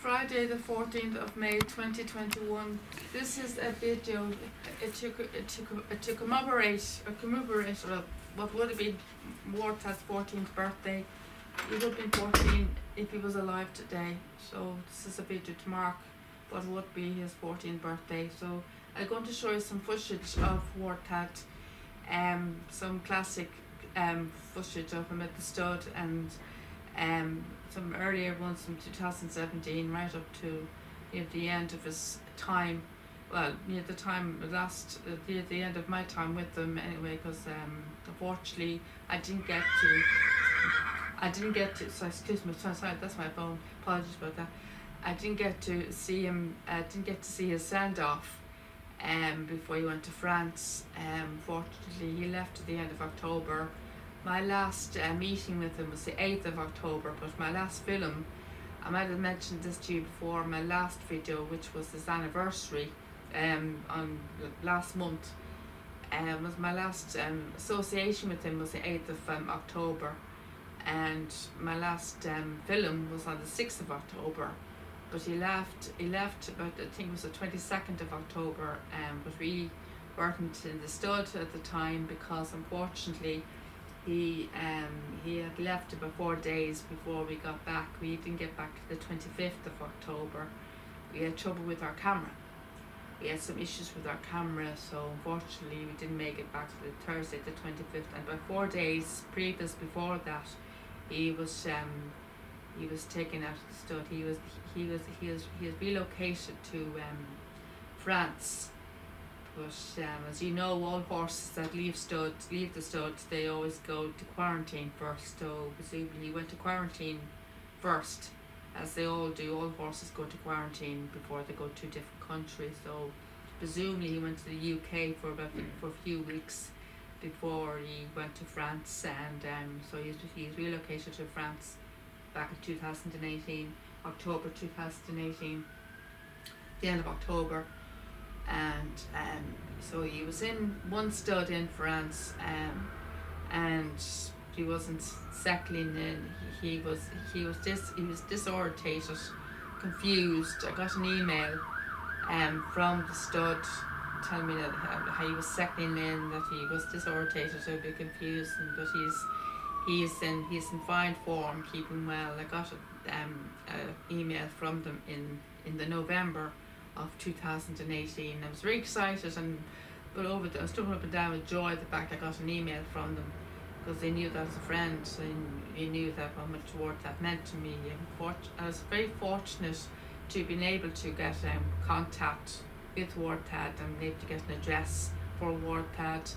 Friday the 14th of May 2021. This is a video to commemorate what would have been WORTHADD's 14th birthday. He would have been 14 if he was alive today. So this is a video to mark what would be his 14th birthday. So I'm going to show you some footage of WORTHADD, some classic footage of him at the stud, and some earlier ones from 2017 right up to the end of his time. Well, near the end of my time with them anyway, because unfortunately I didn't get to. So excuse me, sorry, that's my phone. Apologies about that. I didn't get to see him. I didn't get to see his send off before he went to France. Fortunately, he left at the end of October. My last meeting with him was the 8th of October, but my last film, I might have mentioned this to you before, my last video, which was his anniversary on last month, was my last association with him was the 8th of October, and my last film was on the 6th of October, but he left about, I think it was the 22nd of October, but we weren't in the stud at the time because unfortunately he had left about 4 days before we got back. We didn't get back to the 25th of October. We had trouble with our camera. We had some issues with our camera, so unfortunately we didn't make it back to the Thursday, the 25th. And about 4 days before that, he was taken out of the stud. He was relocated to France. But as you know, all horses that leave the studs, they always go to quarantine first. So presumably he went to quarantine first, as they all do. All horses go to quarantine before they go to different countries. So presumably he went to the UK for a few weeks before he went to France, and so he's relocated to France back in 2018, October 2018, the end of October. And so he was in one stud in France, and he wasn't settling in. He was disorientated, confused. I got an email from the stud telling me that how he was settling in, that he was disorientated, so a bit confused, but he's in fine form, keeping well. I got an email from them in the November of 2018. I was very excited, but I was jumping up and down with joy the fact I got an email from them, because they knew that I was a friend, and they knew that how much WORTHADD meant to me. I was very fortunate to have been able to get contact with WORTHADD and able to get an address for WORTHADD,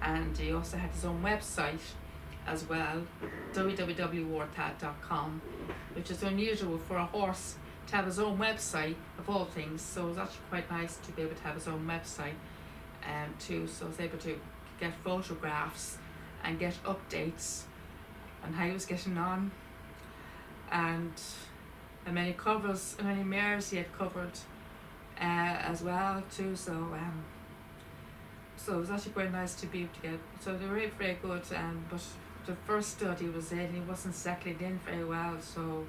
and he also had his own website as well, www.worthadd.com, which is unusual for a horse to have his own website of all things. So it was actually quite nice to be able to have his own website too. So I was able to get photographs and get updates on how he was getting on, and how many covers, how many mares he had covered as well too. So it was actually quite nice to be able to get. So they were very, very good. But the first stud he was in, he wasn't settling in very well, so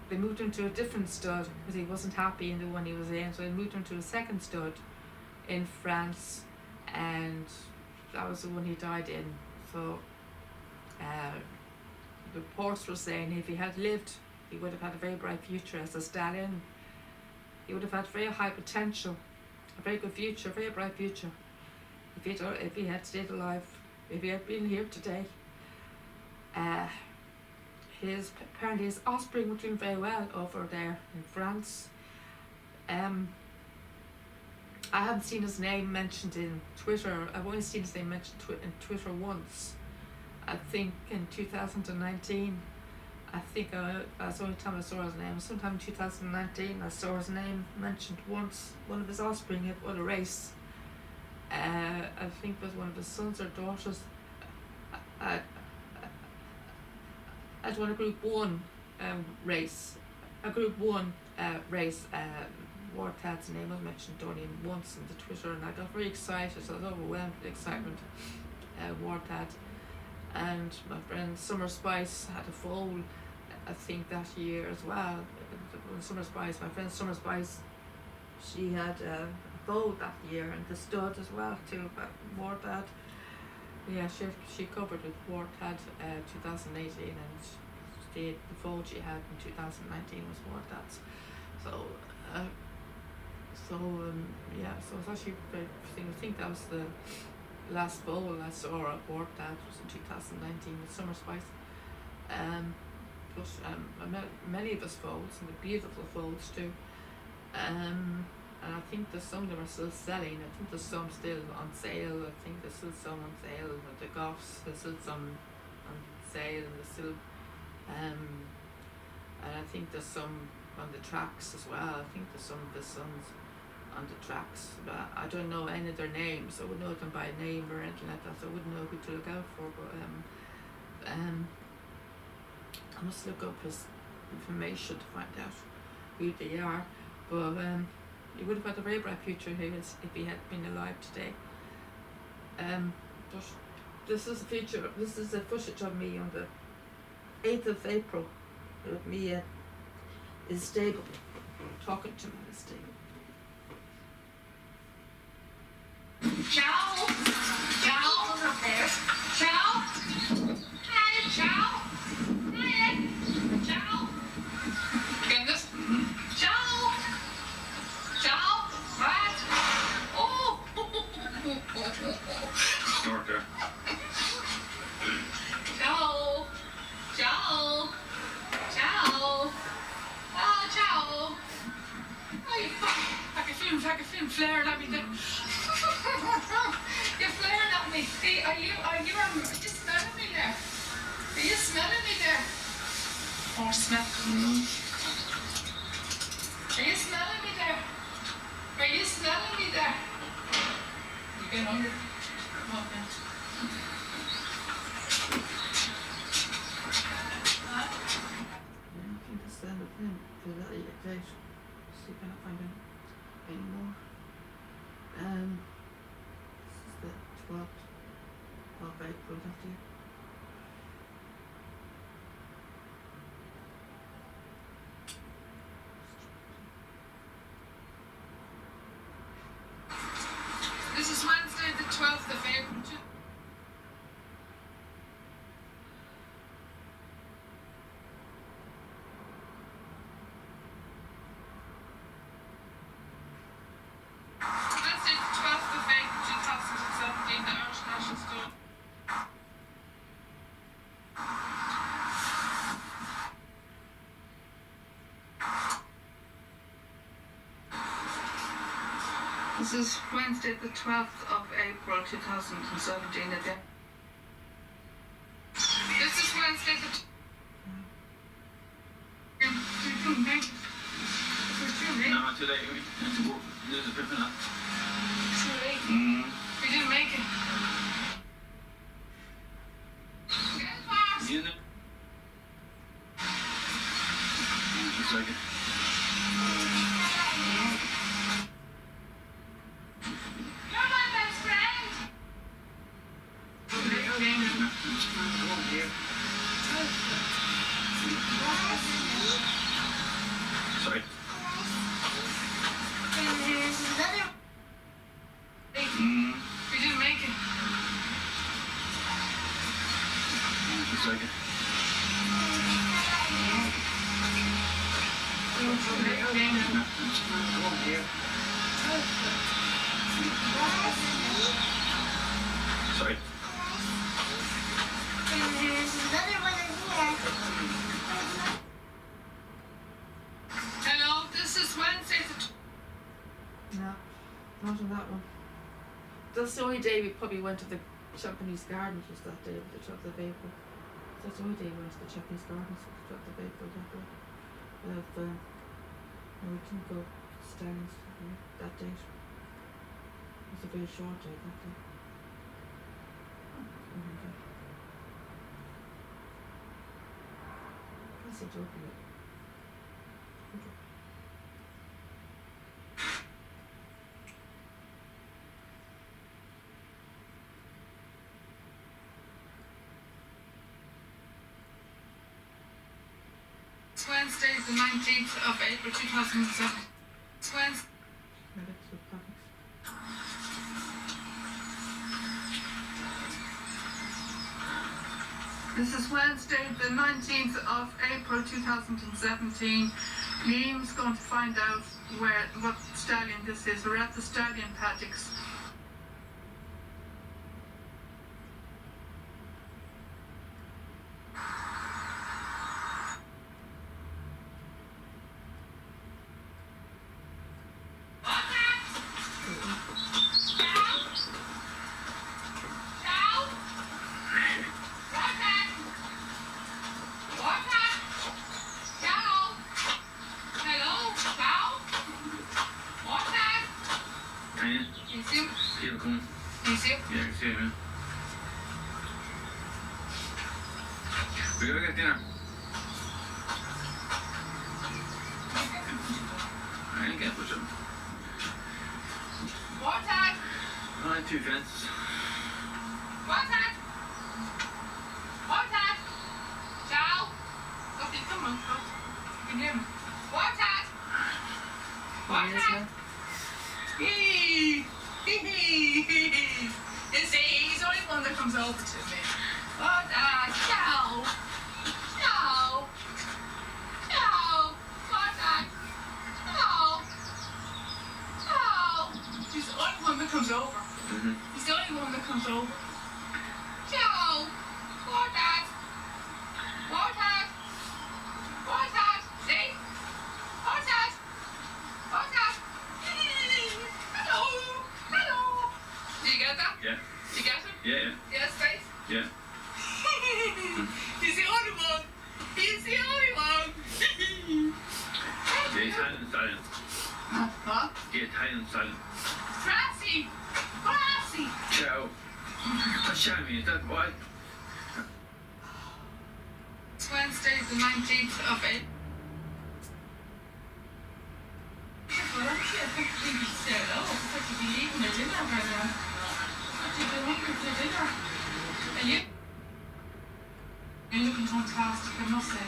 they moved him to a different stud because he wasn't happy in the one he was in. So they moved him to a second stud in France, and that was the one he died in. So the reports were saying if he had lived, he would have had a very bright future as a stallion. He would have had very high potential, a very good future, a very bright future, if he had stayed alive, if he had been here today. Apparently his offspring were doing very well over there in France. I haven't seen his name mentioned in Twitter. I've only seen his name mentioned in Twitter once. I think in 2019. I think that's the only time I saw his name. Sometime in 2019 I saw his name mentioned once. One of his offspring had won a race. I think it was one of his sons or daughters. I'd won a Group 1 race. A Group 1 race. WORTHADD's name was mentioned only once on the Twitter, and I got very excited. I was overwhelmed with excitement. WORTHADD. And my friend Summer Spice had a foal, I think, that year as well. Summer Spice, my friend Summer Spice, she had a bow that year and the stud as well too, but WORTHAD. Yeah, she covered with WORTHAD 2018, and the fold she had in 2019 was WORTHAD's. So yeah, so it's actually very interesting. I think that was the last bowl I saw at WORTHAD was in 2019 with Summer Spice. But I met many of his folds, and the beautiful folds too. And I think there's some that are still selling. I think there's some still on sale. I think there's still some on sale with the Goffs. There's still some on sale, and there's still and I think there's some on the tracks as well. I think there's some of the Sons on the tracks, but I don't know any of their names. I wouldn't know them by name or anything like that, so I wouldn't know who to look out for. But I must look up his information to find out who they are. But he would have had a very bright future if he had been alive today. But this is a feature. This is a footage of me on the 8th of April with me at his stable, talking to him at his stable. Ciao! Ciao! Who's up there? Ciao! Hi, ciao! Hi, ciao! Goodness! Ciao! Ciao! What? Oh! Snort there. Ciao! Ciao! Ciao! Oh, ciao! Oh, you fuck! I can feel flaring at me there. You're flaring at me. Hey, are you smelling me there? Are you smelling me there? Oh, smell. Are you smelling me there? Are you smelling me there? You get hungry? Okay. I think that's the end of him for that date. See if I can find out any more. This is the 12th of April that year. This is Wednesday, the 12th of April. Wednesday, the 12th of April, 2017, the Irish National Store. This is Wednesday, the 12th of April, 2017. This is Wednesday, the No, too late. There's a different one. Too late. We didn't make it. You know? Just a second. You're my best friend. Sorry. We didn't make it. Just a second. Sorry. Hello, this is Wednesday, the No, not on that one. That's the only day we probably went to the Japanese Gardens, was that day of the 12th of April. That's the only day we went to the Japanese Gardens, was the 12th of April that day. No, we didn't go to Stanley's that date. It was a very short day that day. Oh my god. What's it open it? It's Wednesday, the 19th of April 2007. It's Wednesday. This is Wednesday, the 19th of April 2017. Liam's going to find out what stallion this is. We're at the stallion paddocks. We gotta get dinner. I ain't getting push up. WORTHADD! I have 2 fences. WORTHADD! WORTHADD! Ciao! Okay, come on, come. You can hear me. WORTHADD! WORTHADD! Hee! You see, he's the only one that comes over to me. WORTHADD! Ciao! Ciao! Ciao! WORTHADD! Ciao! Ciao! He's the only one that comes over. He's the only one that comes over. Ciao! WORTHADD! WORTHADD! WORTHADD! See? WORTHADD! WORTHADD! Hello! Hello! Do you get that? Yeah. You get it? Yeah. Yes, face? Yeah. He's the only one! He's the only one! The Italian stallion. Huh? The Italian stallion. Classy! Classy! Ciao. Show me, is that why? It's Wednesday, the 19th of April. Well, actually, I think you said, oh, it's like you'd be eating your dinner by now. What you been hungry for dinner? Are you? You're looking fantastic, I must say.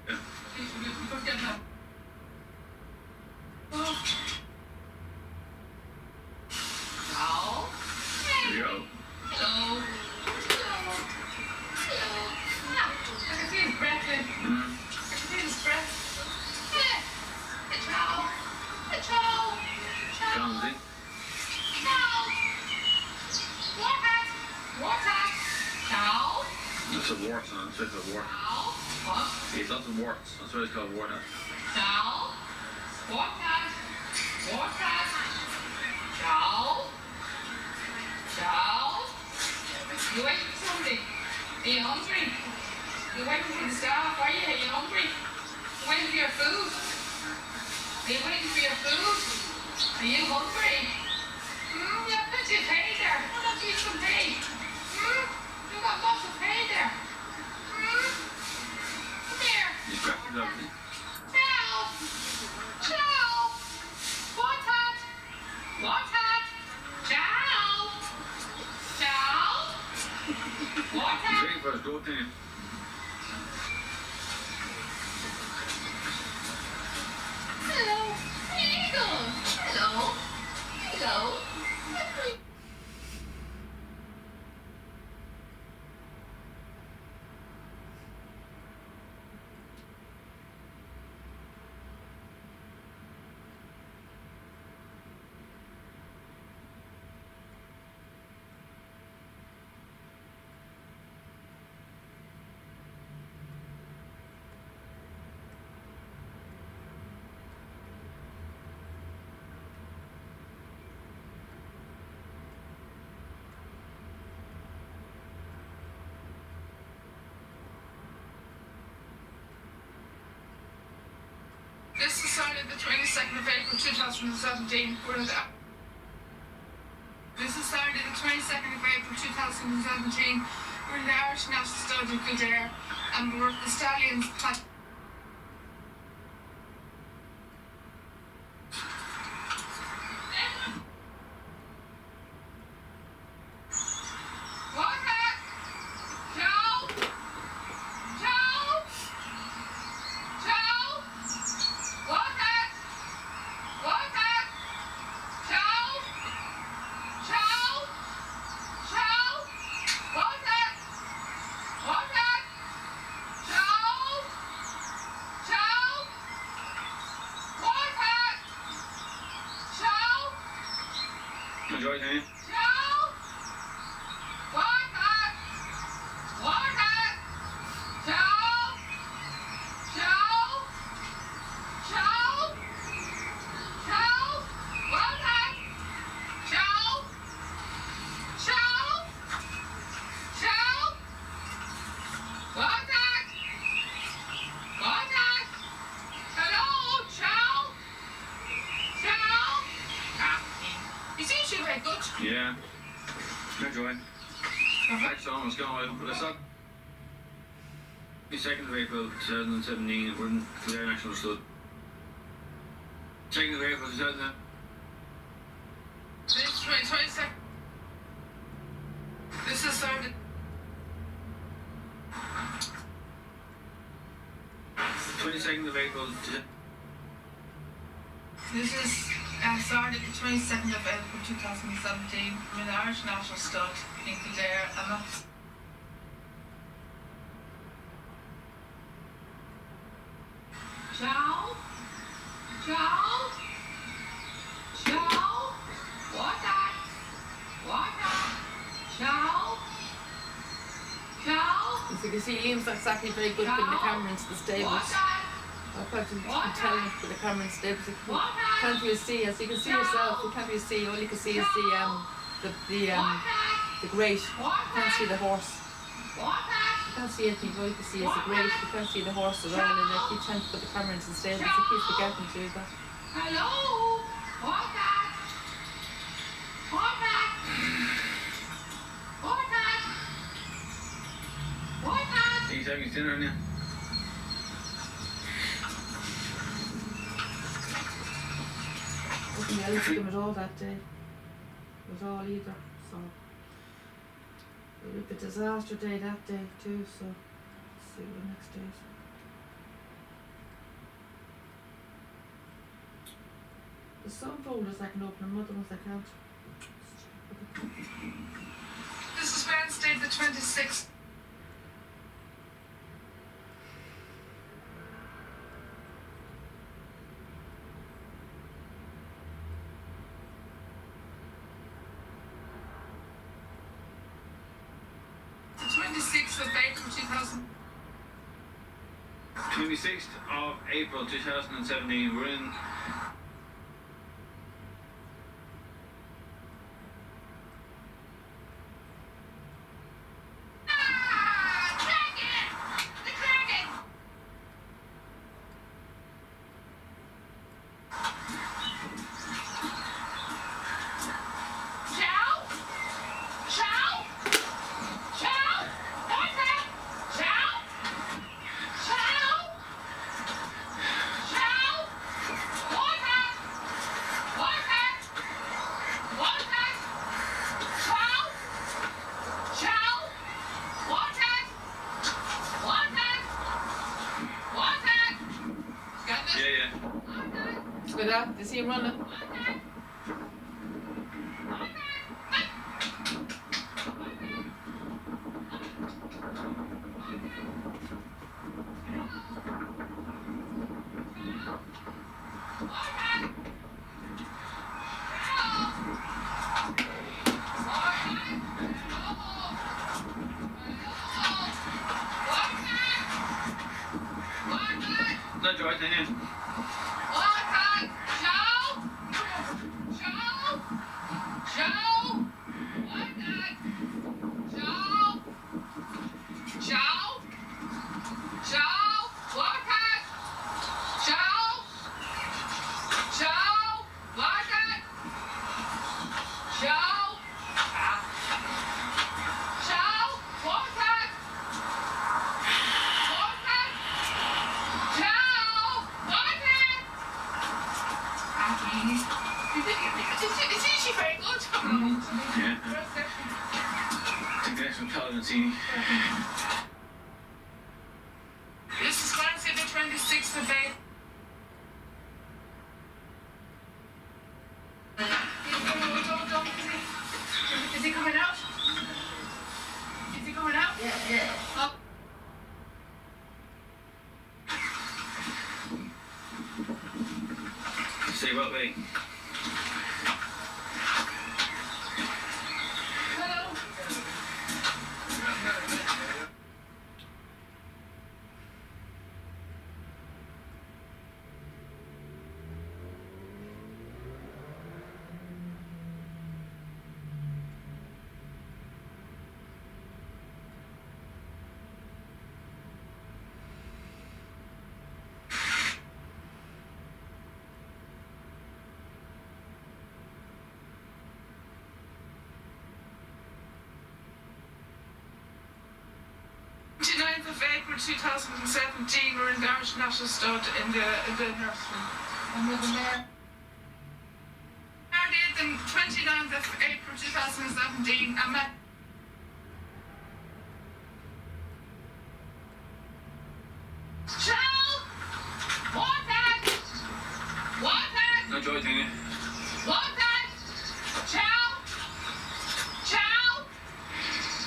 Yeah. Go get that. Oh. Oh. Here we go. Hello. Hello. Hello. Ah, I can feel his breath, Lynn. I can feel his breath. Yeah. Ciao. Ciao. Ciao. Jonesy. Ciao. WORTHADD. WORTHADD. Ciao. That's a wart, son. That's a wart. Ciao. What? He's lots of warts. That's why it's called WORTHADD. Ciao. WORTHADD. WORTHADD. Ciao. Ciao. You waiting for somebody? Are you hungry? You waiting for the staff? Are you? Are you hungry? You waiting for your food? Are you waiting for your food? Are you hungry? You have plenty of hay there. Why don't you eat some hay? You got lots of hay there. Come here. He's cracking it up, isn't he? Ciao. Ciao. WORTHADD. WORTHADD. Ciao. Ciao. He's WORTHADD. waiting for his goat thing. Hello. Eagle. Hello. Hello. This is Saturday, the 22nd of April 2017. This is Saturday, the 22nd of April 2017. We're in the Irish National Stadium, Kildare, and we're at the Stallions. WORTHADD. Enjoy it, eh? Joe! WORTHADD! WORTHADD! Joe! Joe! Joe! Joe! WORTHADD! Joe! Joe! Joe! WORTHADD! WORTHADD! Hello, Joe! Joe! He seems to be very good. Yeah. Enjoy it. Next on was going with us. The 2nd of April 2017, we're in Clare National Stud. 2nd of April 2017. This 22nd. This is started. 22nd of April. This is started the 22nd of April 2017 from an Irish National Stud in Kildare, and that's Joe? Joe? Joe? WORTHADD? WORTHADD? Joe? Joe? As you can see, Liam's not exactly very good putting the camera into the stables. WORTHADD? I thought you can tell him to put the camera in the stables. You can't really see, as you can see yourself, you can't really see, all you can see is the grate. You can't see the horse. You can't see anything, all you can see is the grate. You can't see the horse at all, and they keep trying to put the camera into the stables. He keeps forgetting to do that. Hello? WORTHADD? WORTHADD? WORTHADD? WORTHADD? He's having his dinner now. Nothing else to him at all that day. At all either. So it was a disaster day that day too, so let's see what the next day is. There's some folders I can open and other ones I can't. This is Wednesday the 26th. The 26th of April 2000. 26th of April 2017, we're in With that, you see him running? That's right, then. WORTHADD! Joe! Joe! Joe! WORTHADD! Joe! Joe! Joe! WORTHADD! Joe! Joe! WORTHADD! Joe! Joe! WORTHADD! WORTHADD! Joe! WORTHADD! Is she very good? Yeah. Take the next one, Calvin. This is Wednesday the 26th of April. Is he coming out? Is he coming out? Yeah. Oh. Say what way? April 2017, we're in the Irish National Stud in the nursery. And with the mayor. Married the 29th of April 2017. I met. Ciao! WORTHADD! WORTHADD! No joy thing. WORTHADD! Ciao! Ciao!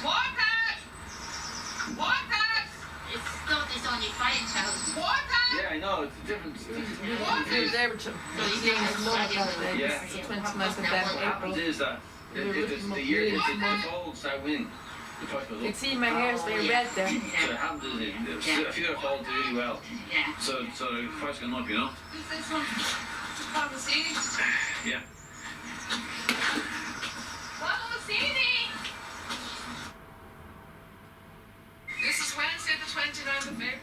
WORTHADD! WORTHADD! It's only fine, child. WORTHADD! Yeah, I know, it's a different. There, which Yeah. It's the 29th of What happens April. is that the year the foals start winning, the price goes You up. can see my hair's very red there. So it happens is a few of foals do really well. Yeah. So the price going up, you know? Who's this one? Palmacini. Yeah. Palmacini! This is Wednesday, the 29th of April.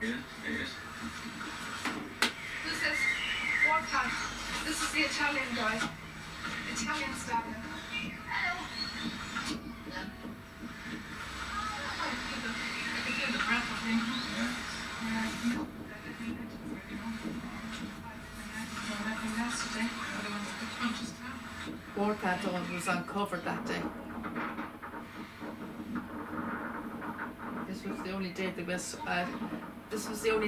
Yeah, it is. Who's this? WORTHADD. This is the Italian guy. Italian stallion. Hello. I can feel the breath of him. WORTHADD was uncovered that day. This was the only day this was the only